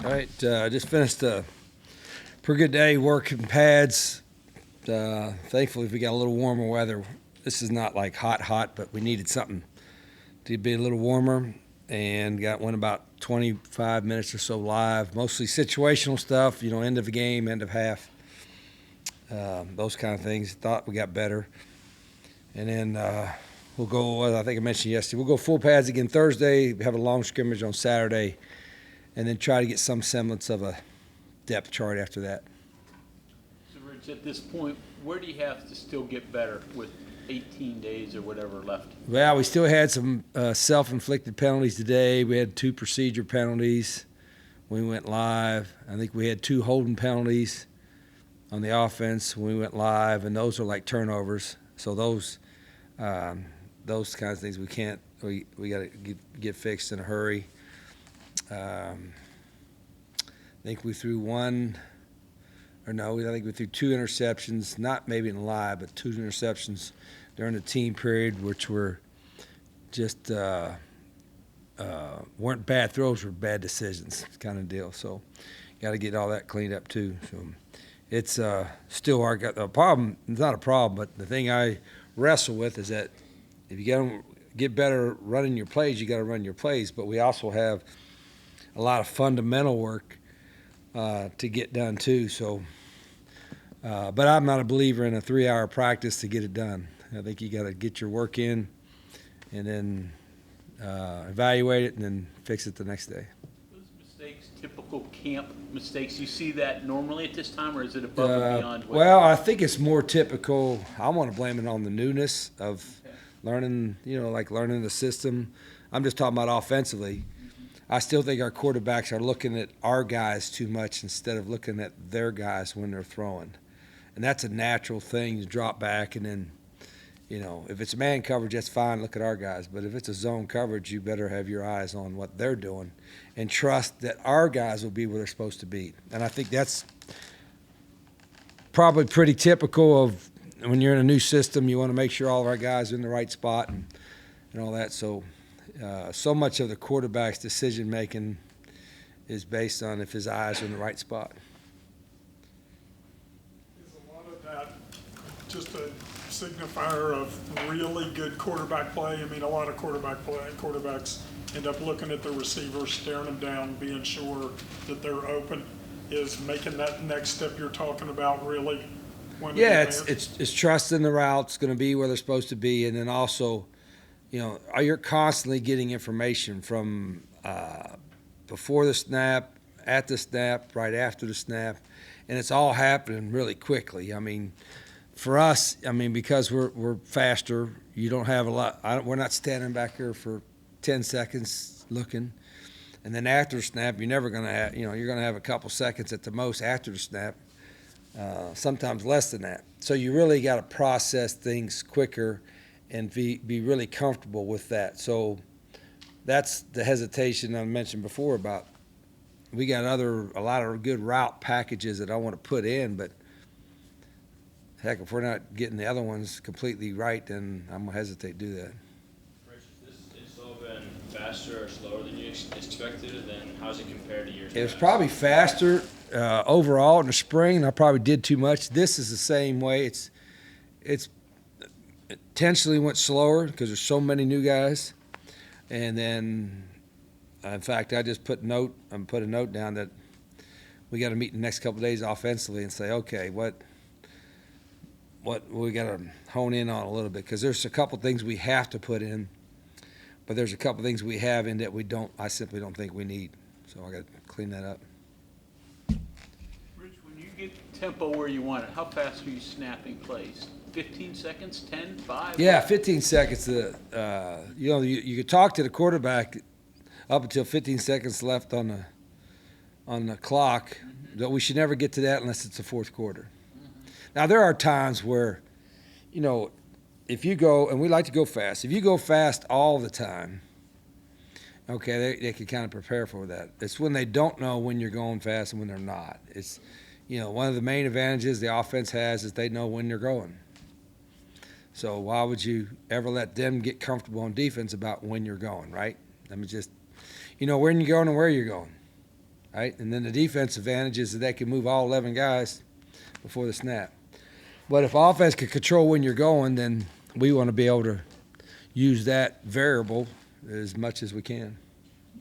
All right, just finished a pretty good day working pads. Thankfully, we got a little warmer weather. This is not like hot, but we needed something to be a little warmer, and got one about 25 minutes or so live, mostly situational stuff, end of the game, end of half, those kind of things. Thought we got better. And then we'll go, I think I mentioned yesterday, we'll go full pads again Thursday, have a long scrimmage on Saturday, and then try to get some semblance of a depth chart after that. So, Rich, at this point, where do you have to still get better with 18 days or whatever left? Well, we still had some self-inflicted penalties today. We had 2 procedure penalties when we went live. I think we had 2 holding penalties on the offense when we went live, and those are like turnovers. So those kinds of things we got to get fixed in a hurry. I think we threw I think we threw 2 interceptions, not maybe in live, but 2 interceptions during the team period, which were just weren't bad throws, were bad decisions kind of deal. So got to get all that cleaned up too. So it's still our problem. It's not a problem, but the thing I wrestle with is that if you got to get better running your plays, you got to run your plays. But we also have a lot of fundamental work to get done too. So, but I'm not a believer in a 3-hour practice to get it done. I think you got to get your work in, and then evaluate it, and then fix it the next day. Those mistakes, typical camp mistakes, you see that normally at this time, or is it above and beyond? Well, I think it's more typical. I want to blame it on the newness of learning, like learning the system. I'm just talking about offensively. I still think our quarterbacks are looking at our guys too much instead of looking at their guys when they're throwing. And that's a natural thing. You drop back, and then, if it's man coverage, that's fine, look at our guys. But if it's a zone coverage, you better have your eyes on what they're doing and trust that our guys will be where they're supposed to be. And I think that's probably pretty typical of when you're in a new system. You want to make sure all of our guys are in the right spot and all that. So much of the quarterback's decision-making is based on if his eyes are in the right spot. Is a lot of that just a signifier of really good quarterback play? I mean, a lot of quarterbacks end up looking at the receiver, staring them down, being sure that they're open. Is making that next step you're talking about really? It's trusting the route's going to be where they're supposed to be, and then also, you're constantly getting information from before the snap, at the snap, right after the snap, and it's all happening really quickly. I mean, for us, because we're faster, you don't have a lot. We're not standing back here for 10 seconds looking, and then after the snap, you're never going to have. You're going to have a couple seconds at the most after the snap, sometimes less than that. So you really got to process things quicker and be really comfortable with that. So that's the hesitation I mentioned before about we got a lot of good route packages that I want to put in, but heck, if we're not getting the other ones completely right, then I'm going to hesitate to do that. Rich, it's all been faster or slower than you expected, and then how's it compared to years past? It was probably faster overall in the spring. I probably did too much. This is the same way. It's intentionally went slower because there's so many new guys, and then in fact I just put a note down that we got to meet the next couple of days offensively and say, okay, what we got to hone in on a little bit, because there's a couple things we have to put in, but there's a couple things we have in that I simply don't think we need. So I got to clean that up. Rich, when you get tempo where you want it, how fast are you snapping plays? 15 seconds, 10, 5? Yeah, 15 seconds. You could talk to the quarterback up until 15 seconds left on the clock. But we should never get to that unless it's the fourth quarter. Now, there are times where, if you go, and we like to go fast, if you go fast all the time, okay, they can kind of prepare for that. It's when they don't know when you're going fast and when they're not. It's, one of the main advantages the offense has is they know when they're going. So why would you ever let them get comfortable on defense about when you're going, right? I mean, just, when you're going and where you're going. right? And then the defense advantage is that they can move all 11 guys before the snap. But if offense can control when you're going, then we want to be able to use that variable as much as we can.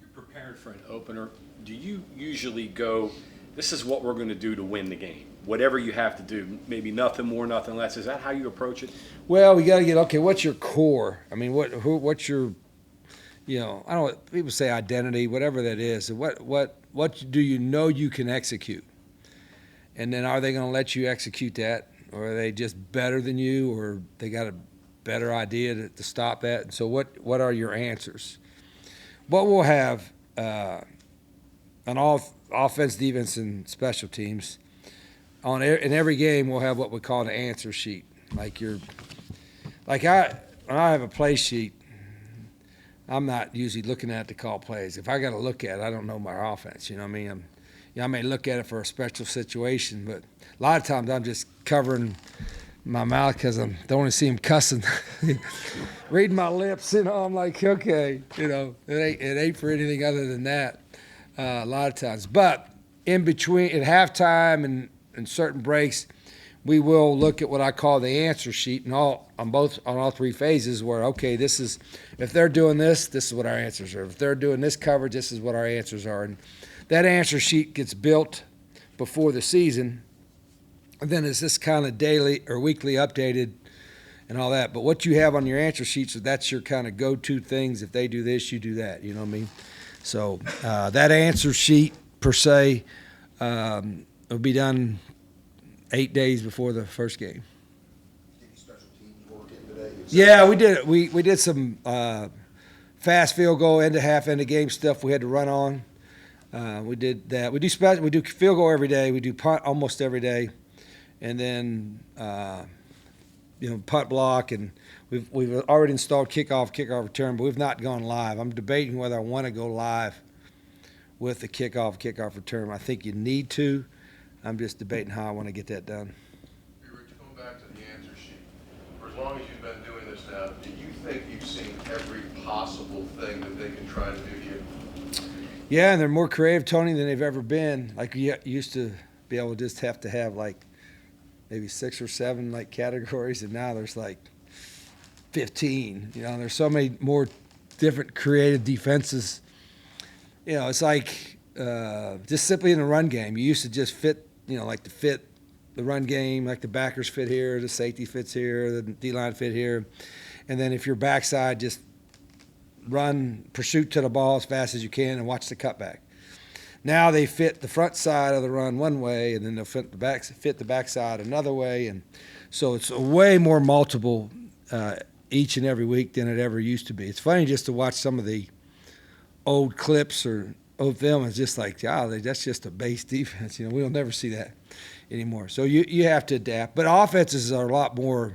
You're prepared for an opener. Do you usually go, this is what we're going to do to win the game? Whatever you have to do, maybe nothing more, nothing less. Is that how you approach it? Well, we got to get, okay, what's your core? I mean, what's your, I don't know, people say identity, whatever that is. What do you know you can execute? And then are they going to let you execute that? Or are they just better than you? Or they got a better idea to stop that? And so what are your answers? What we'll have on all offense, defense, and special teams, in every game we'll have what we call an answer sheet. When I have a play sheet, I'm not usually looking at it to call plays. If I got to look at it, I don't know my offense. You know what I mean? I may look at it for a special situation, but a lot of times I'm just covering my mouth because I don't want to see him cussing, reading my lips. I'm like, okay, it ain't for anything other than that a lot of times. But in between, at halftime and certain breaks, we will look at what I call the answer sheet on all three phases where, okay, this is, if they're doing this is what our answers are. If they're doing this coverage, this is what our answers are. And that answer sheet gets built before the season. And then it's this kind of daily or weekly updated and all that. But what you have on your answer sheets, that's your kind of go-to things. If they do this, you do that. You know what I mean? So that answer sheet, per se, will be done 8 days before the first game. Special teams work in today? Yeah, we did. We did some fast field goal, end of half, end of game stuff we had to run on. We did that. We do field goal every day. We do punt almost every day, and then punt block, and we've already installed kickoff return, but we've not gone live. I'm debating whether I want to go live with the kickoff return. I think you need to. I'm just debating how I want to get that done. Hey, Rich, going back to the answer sheet, for as long as you've been doing this now, do you think you've seen every possible thing that they can try to do to you? Yeah, and they're more creative, Tony, than they've ever been. Like you used to be able to just have to have like maybe 6 or 7 like categories, and now there's like 15. There's so many more different creative defenses. It's like just simply in the run game. You used to just fit, to fit the run game, like the backers fit here, the safety fits here, the D-line fit here. And then if you're backside, just pursuit to the ball as fast as you can and watch the cutback. Now they fit the front side of the run one way, and then they'll fit the backside another way. And so it's a way more multiple each and every week than it ever used to be. It's funny just to watch some of the old clips or old film. It's just like, that's just a base defense. We'll never see that anymore. So you have to adapt. But offenses are a lot more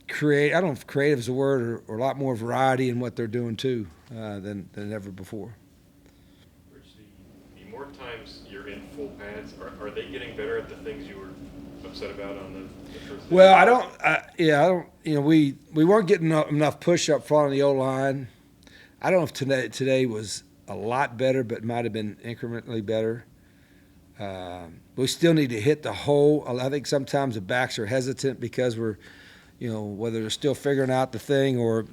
creative. I don't know if creative is a word, or a lot more variety in what they're doing too than ever before. Rich, the more times you're in full pads, are they getting better at the things you were upset about on the first day? Well, I don't. We weren't getting enough push up front on the O-line. I don't know if today was a lot better, but might have been incrementally better. We still need to hit the hole. I think sometimes the backs are hesitant because we're, whether they're still figuring out the thing or,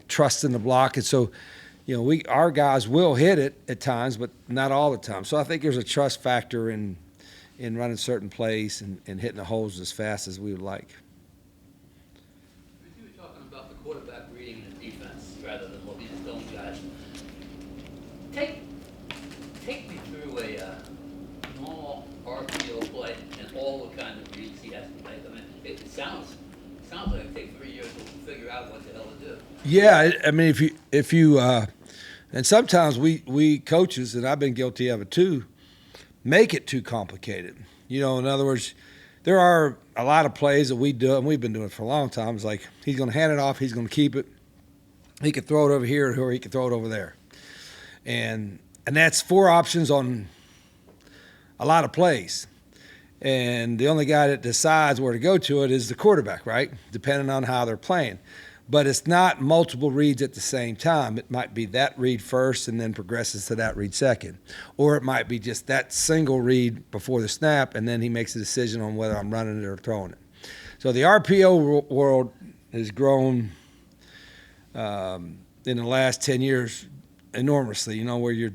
trusting the block. And so, our guys will hit it at times, but not all the time. So I think there's a trust factor in running certain plays and hitting the holes as fast as we would like. You were talking about the quarterback reading the defense rather than what he's telling guys. Take me through a normal RPO play and all the kind of reads he has to make. I mean, it sounds like it takes 3 years to figure out what the hell to do. Yeah, I mean, if you and sometimes we coaches, and I've been guilty of it too, make it too complicated. In other words, there are a lot of plays that we do, and we've been doing it for a long time. It's like he's going to hand it off, he's going to keep it. He could throw it over here, or he could throw it over there, and that's 4 options on a lot of plays. And the only guy that decides where to go to it is the quarterback, right? Depending on how they're playing. but it's not multiple reads at the same time. It might be that read first and then progresses to that read second. Or it might be just that single read before the snap, and then he makes a decision on whether I'm running it or throwing it. So the RPO world has grown in the last 10 years enormously, where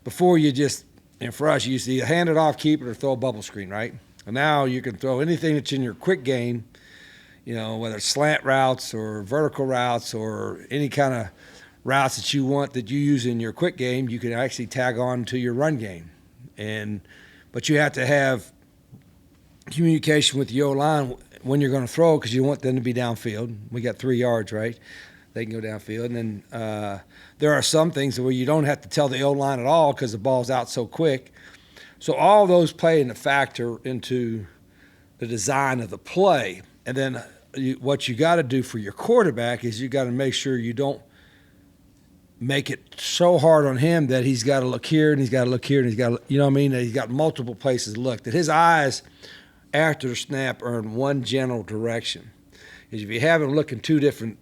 before you just, and for us, you used to either hand it off, keep it, or throw a bubble screen, right? And now you can throw anything that's in your quick game, whether it's slant routes or vertical routes or any kind of routes that you want that you use in your quick game, you can actually tag on to your run game. But you have to have communication with the O-line when you're going to throw, because you want them to be downfield. We got 3 yards, right? They can go downfield. And then there are some things where you don't have to tell the O-line at all because the ball's out so quick. So all those play in a factor into the design of the play. And then what you got to do for your quarterback is you got to make sure you don't make it so hard on him that he's got to look here and he's got to look here and he's got to, that he's got multiple places to look. That his eyes after the snap are in one general direction. Because if you have him looking 2 different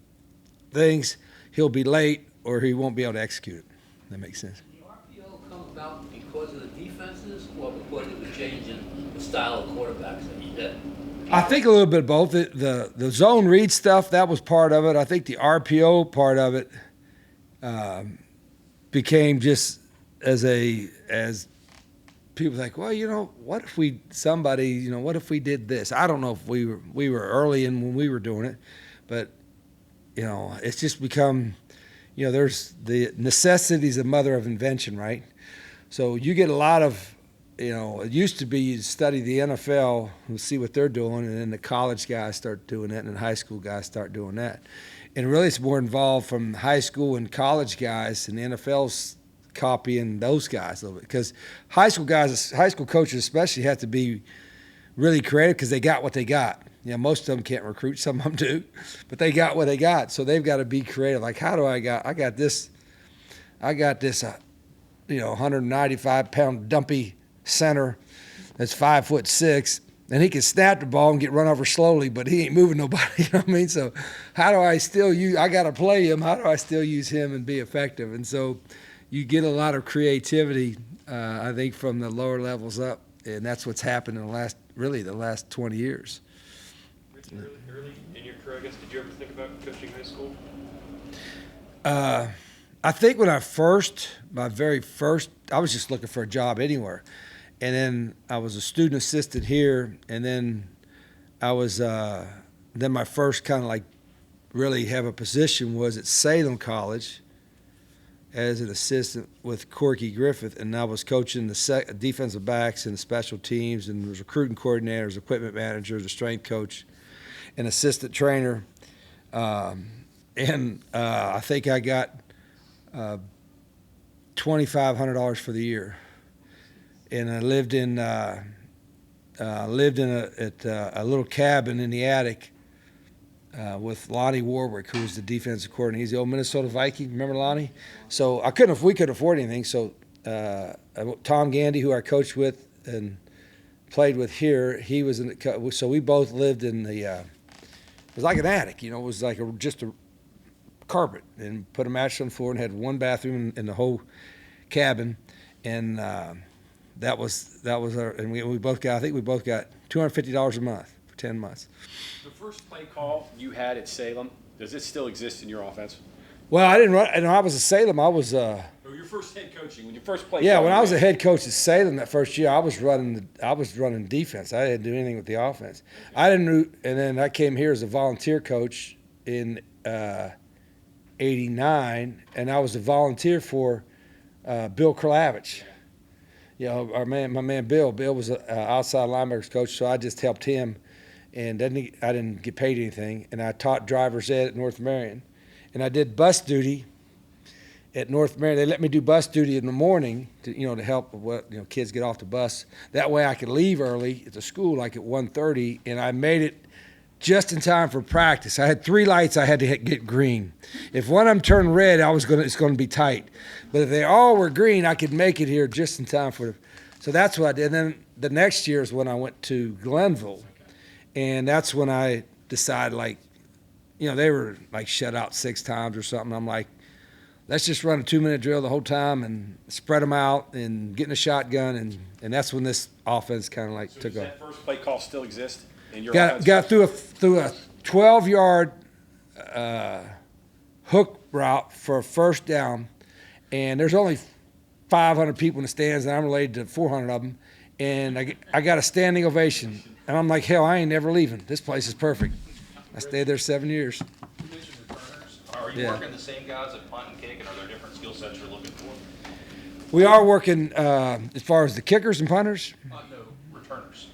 things, he'll be late or he won't be able to execute it. That makes sense. Did the RPO come about because of the defenses or because of the change in the style of quarterbacks that he did? I think a little bit of both. The zone read stuff, that was part of it. I think the RPO part of it became just as people think, well, what if we did this? I don't know if we were early in when we were doing it, but it's just become, there's the necessity is the mother of invention, right? So you get a lot of, it used to be you'd study the NFL and see what they're doing, and then the college guys start doing it, and the high school guys start doing that. And really it's more involved from high school and college guys, and the NFL's copying those guys a little bit. Because high school coaches especially have to be really creative because they got what they got. Most of them can't recruit, some of them do, but they got what they got. So they've got to be creative. Like, I got this 195-pound dumpy center that's 5'6", and he can snap the ball and get run over slowly, but he ain't moving nobody. You know what I mean? So how do I still use? I got to play him. How do I still use him and be effective? And so you get a lot of creativity, I think, from the lower levels up, and that's what's happened in the last 20 years. Early in your career, I guess, did you ever think about coaching high school? I think when my very first, I was just looking for a job anywhere. And then I was a student assistant here, and then I was, then my first kind of like really have a position was at Salem College as an assistant with Corky Griffith, and I was coaching the defensive backs and the special teams, and was recruiting coordinators, equipment managers, a strength coach, an assistant trainer, and I think I got $2,500 for the year, and I lived in a little cabin in the attic with Lonnie Warwick, who was the defensive coordinator. He's the old Minnesota Viking. Remember Lonnie? So we couldn't afford anything. So Tom Gandy, who I coached with and played with here, he was in the. So we both lived in the. It was like an attic, it was like just a carpet, and put a mattress on the floor and had one bathroom in the whole cabin, and that was our. And we both got. I think we both got $250 a month for 10 months. The first play call you had at Salem, does it still exist in your offense? Well, I didn't run. And I was at Salem. I was. Or your first head coaching, when you first played. Yeah, when I was a head coach at Salem that first year, I was running defense. I didn't do anything with the offense. I didn't. And then I came here as a volunteer coach in '89, and I was a volunteer for Bill Kralavich. My man Bill. Bill was an outside linebackers coach, so I just helped him, and I didn't get paid anything. And I taught driver's ed at North Marion, and I did bus duty at North Marion. They let me do bus duty in the morning to help kids get off the bus. That way I could leave early at the school, like at 1:30, and I made it just in time for practice. I had 3 lights I had to get green. If one of them turned red, it's going to be tight. But if they all were green, I could make it here just in time so that's what I did. And then the next year is when I went to Glenville, and that's when I decided, they were like shut out 6 times or something. I'm like, let's just run a 2-minute drill the whole time and spread them out and get in a shotgun, and that's when this offense kind of like So took does off. that first play call still exist in your Got through a 12-yard hook route for a first down, and there's only 500 people in the stands, and I'm related to 400 of them, and I got a standing ovation, and I'm like, hell, I ain't never leaving. This place is perfect. I stayed there 7 years. You mentioned returners. Are you Yeah. working the same guys at punt and kick, and are there different skill sets you're looking for? We are working as far as the kickers and punters. No, returners.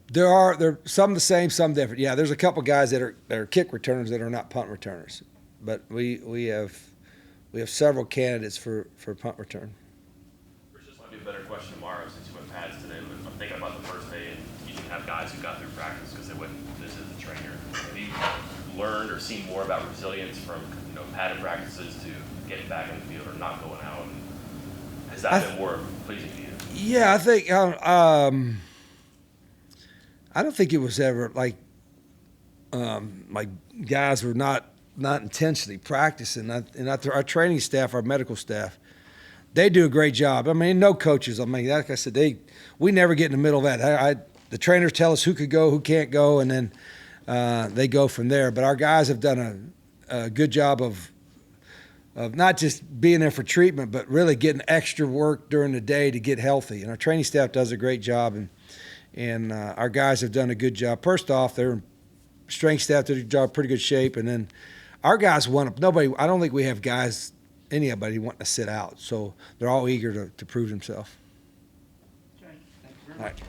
There are some the same, some different. Yeah, there's a couple guys that are kick returners that are not punt returners, but we have several candidates for punt return. Rich, this might be a better question tomorrow since you went pads today, but I'm thinking about the first day and you didn't have guys who got through practice because they went visit the trainer. Have you learned or seen more about resilience from padded practices to getting back in the field or not going out? And has that been more pleasing to you? Yeah, I think I don't think it was ever like guys were not intentionally practicing. And our training staff, our medical staff, they do a great job. I mean, no coaches. I mean, like I said, we never get in the middle of that. The trainers tell us who could go, who can't go, and then they go from there. But our guys have done a good job of not just being there for treatment, but really getting extra work during the day to get healthy. And our training staff does a great job, and our guys have done a good job. First off, their strength staff did a job, pretty good shape, and then our guys want to. I don't think we have anybody wanting to sit out. So they're all eager to prove themselves. Okay, thank you very much.